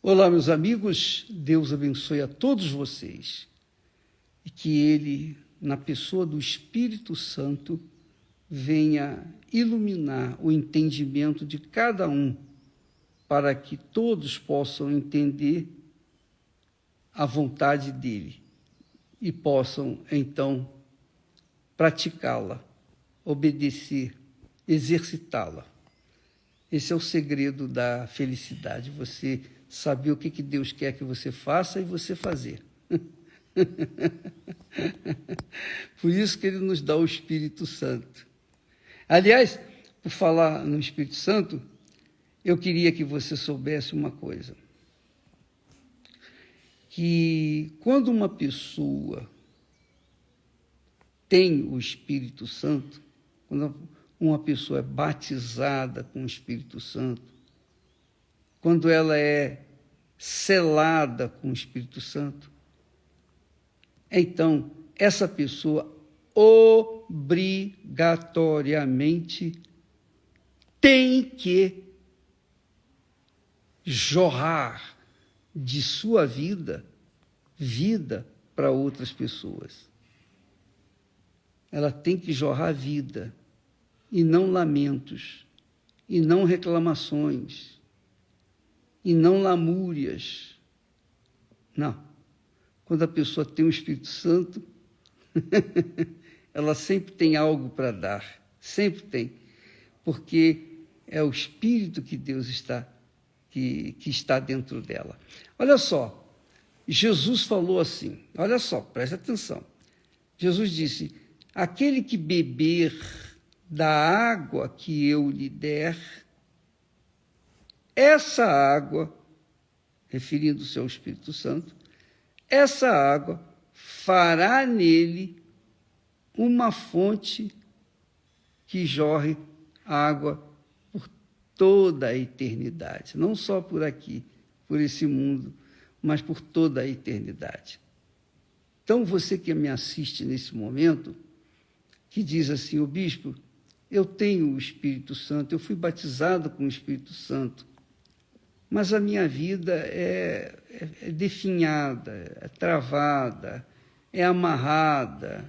Olá, meus amigos, Deus abençoe a todos vocês e que Ele, na pessoa do Espírito Santo, venha iluminar o entendimento de cada um, para que todos possam entender a vontade dEle e possam, então, praticá-la, obedecer, exercitá-la. Esse é o segredo da felicidade, você saber o que Deus quer que você faça e você fazer. Por isso que Ele nos dá o Espírito Santo. Aliás, por falar no Espírito Santo, eu queria que você soubesse uma coisa. Que quando uma pessoa tem o Espírito Santo, quando uma pessoa é batizada com o Espírito Santo, quando ela é selada com o Espírito Santo, então essa pessoa obrigatoriamente tem que jorrar de sua vida para outras pessoas. Ela tem que jorrar vida, e não lamentos, e não reclamações, e não lamúrias. Não. Quando a pessoa tem o Espírito Santo, ela sempre tem algo para dar, sempre tem, porque é o Espírito que Deus que está dentro dela. Olha só, Jesus falou assim, olha só, preste atenção. Jesus disse: aquele que beber da água que eu lhe der, essa água, referindo-se ao Espírito Santo, essa água fará nele uma fonte que jorre água por toda a eternidade, não só por aqui, por esse mundo, mas por toda a eternidade. Então, você que me assiste nesse momento, que diz assim: o bispo, eu tenho o Espírito Santo, eu fui batizado com o Espírito Santo, mas a minha vida é definhada, é travada, é amarrada,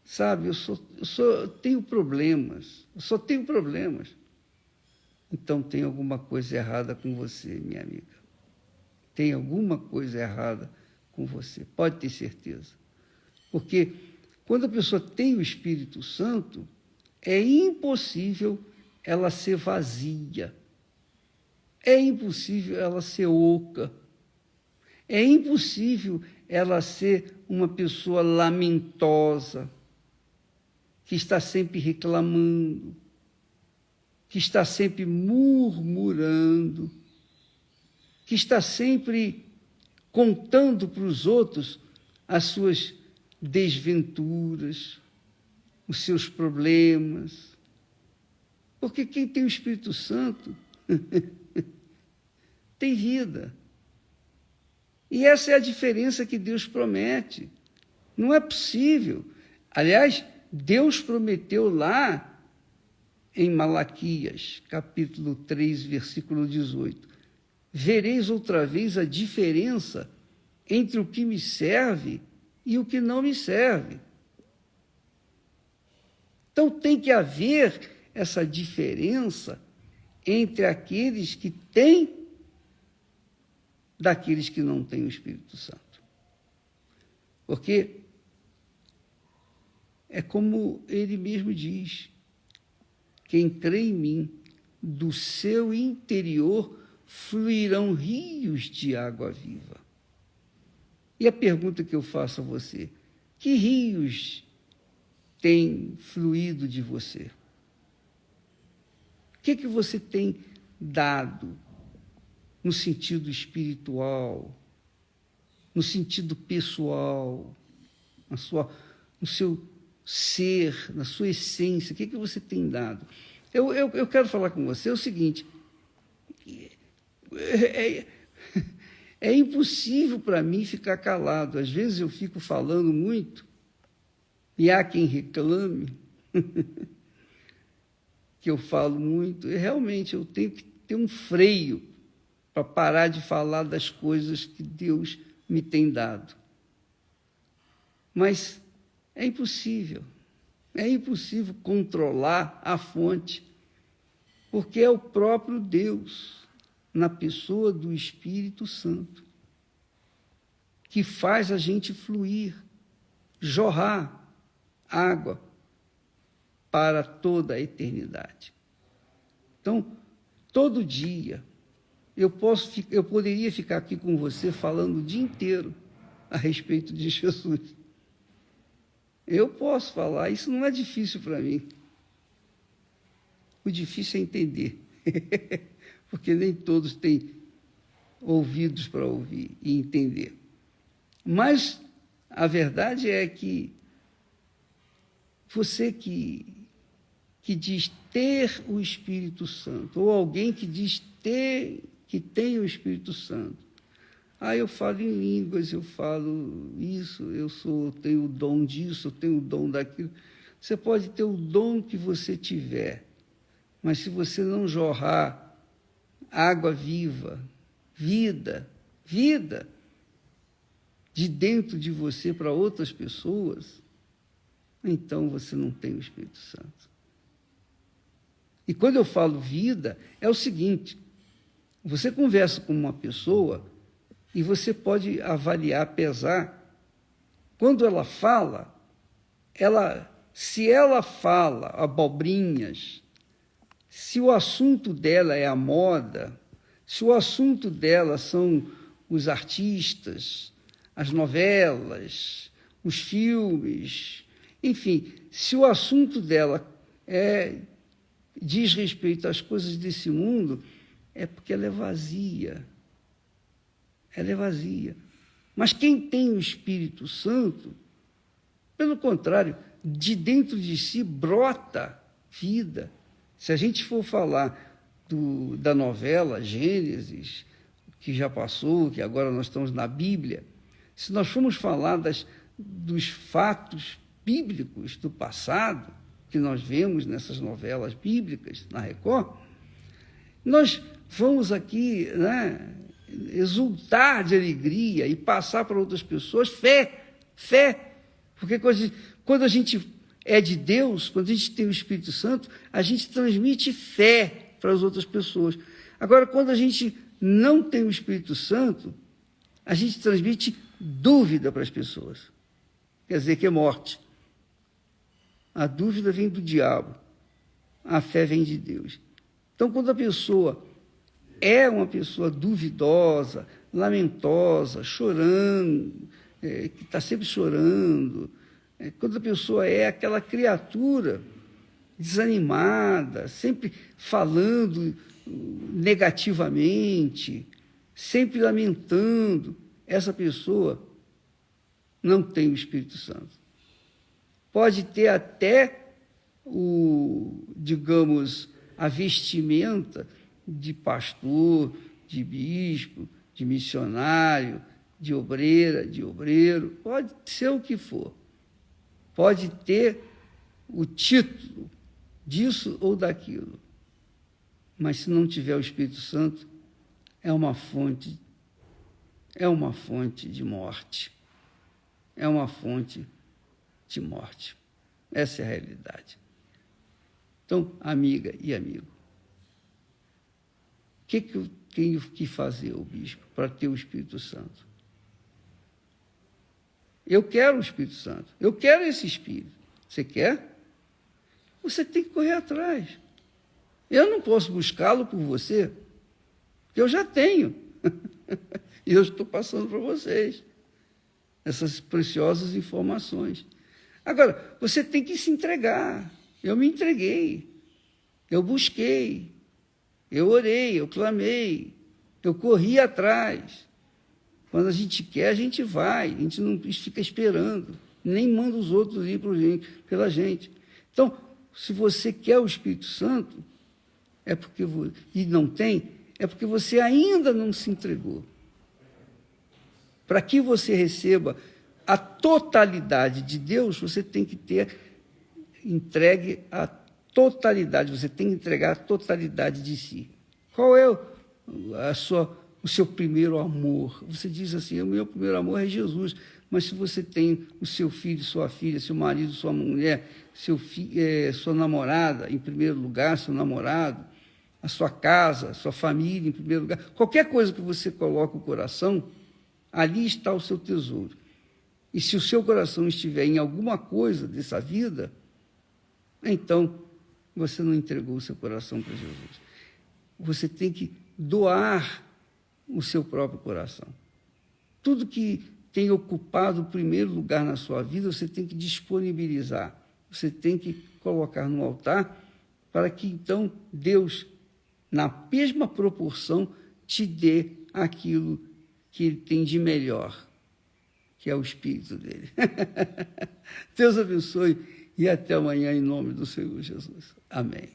sabe? Eu tenho problemas, eu só tenho problemas. Então tem alguma coisa errada com você, minha amiga. Tem alguma coisa errada com você, pode ter certeza. Porque quando a pessoa tem o Espírito Santo, é impossível ela ser vazia. É impossível ela ser oca. É impossível ela ser uma pessoa lamentosa, que está sempre reclamando, que está sempre murmurando, que está sempre contando para os outros as suas desventuras, os seus problemas. Porque quem tem o Espírito Santo tem vida. E essa é a diferença que Deus promete. Não é possível. Aliás, Deus prometeu lá em Malaquias, capítulo 3, versículo 18: vereis outra vez a diferença entre o que me serve e o que não me serve. Então tem que haver essa diferença entre aqueles que têm daqueles que não têm o Espírito Santo. Porque é como ele mesmo diz: quem crê em mim, do seu interior fluirão rios de água viva. E a pergunta que eu faço a você: que rios têm fluído de você? O que você tem dado no sentido espiritual, no sentido pessoal, no seu ser, na sua essência? O que você tem dado? Eu quero falar com você o seguinte: é impossível para mim ficar calado. Às vezes eu fico falando muito, e há quem reclame que eu falo muito, e realmente eu tenho que ter um freio para parar de falar das coisas que Deus me tem dado. Mas é impossível controlar a fonte, porque é o próprio Deus, na pessoa do Espírito Santo, que faz a gente fluir, jorrar água para toda a eternidade. Então, todo dia, eu poderia ficar aqui com você falando o dia inteiro a respeito de Jesus. Eu posso falar, isso não é difícil para mim. O difícil é entender, porque nem todos têm ouvidos para ouvir e entender. Mas a verdade é que você que diz ter o Espírito Santo, ou alguém que diz que tem o Espírito Santo, eu falo em línguas, eu falo isso, tenho o dom disso, eu tenho o dom daquilo. Você pode ter o dom que você tiver, mas se você não jorrar água viva, vida, de dentro de você para outras pessoas, então você não tem o Espírito Santo. E quando eu falo vida, é o seguinte: você conversa com uma pessoa e você pode avaliar, pesar. Quando ela fala, se ela fala abobrinhas, se o assunto dela é a moda, se o assunto dela são os artistas, as novelas, os filmes, enfim, se o assunto dela diz respeito às coisas desse mundo, é porque ela é vazia. Ela é vazia. Mas quem tem o Espírito Santo, pelo contrário, de dentro de si brota vida. Se a gente for falar da novela Gênesis, que já passou, que agora nós estamos na Bíblia, se nós formos falar dos fatos bíblicos do passado, que nós vemos nessas novelas bíblicas, na Record, nós vamos aqui, exultar de alegria e passar para outras pessoas fé. Porque quando a gente é de Deus, quando a gente tem o Espírito Santo, a gente transmite fé para as outras pessoas. Agora, quando a gente não tem o Espírito Santo, a gente transmite dúvida para as pessoas. Quer dizer que é morte. A dúvida vem do diabo, a fé vem de Deus. Então, quando a pessoa é uma pessoa duvidosa, lamentosa, chorando, que está sempre chorando, quando a pessoa é aquela criatura desanimada, sempre falando negativamente, sempre lamentando, essa pessoa não tem o Espírito Santo. Pode ter até a vestimenta de pastor, de bispo, de missionário, de obreira, de obreiro, pode ser o que for. Pode ter o título disso ou daquilo. Mas se não tiver o Espírito Santo, é uma fonte de morte. É uma fonte de morte. Essa é a realidade. Então, amiga e amigo, o que eu tenho que fazer, o bispo, para ter o Espírito Santo? Eu quero o Espírito Santo. Eu quero esse Espírito. Você quer? Você tem que correr atrás. Eu não posso buscá-lo por você, porque eu já tenho. E eu estou passando para vocês essas preciosas informações. Agora, você tem que se entregar. Eu me entreguei. Eu busquei. Eu orei, eu clamei. Eu corri atrás. Quando a gente quer, a gente vai. A gente não fica esperando. Nem manda os outros ir pela gente. Então, se você quer o Espírito Santo, e não tem, é porque você ainda não se entregou. Para que você receba a totalidade de Deus, você tem que ter entregue a totalidade, você tem que entregar a totalidade de si. Qual é o seu primeiro amor. Você diz assim, o meu primeiro amor é Jesus. Mas se você tem o seu filho, sua filha, seu marido, sua mulher, sua namorada em primeiro lugar, seu namorado, a sua casa, a sua família em primeiro lugar, qualquer coisa que você coloque o coração, ali está o seu tesouro. E se o seu coração estiver em alguma coisa dessa vida, então você não entregou o seu coração para Jesus. Você tem que doar o seu próprio coração. Tudo que tem ocupado o primeiro lugar na sua vida, você tem que disponibilizar. Você tem que colocar no altar para que, então, Deus, na mesma proporção, te dê aquilo que Ele tem de melhor, que é o Espírito dele. Deus abençoe e até amanhã, em nome do Senhor Jesus. Amém.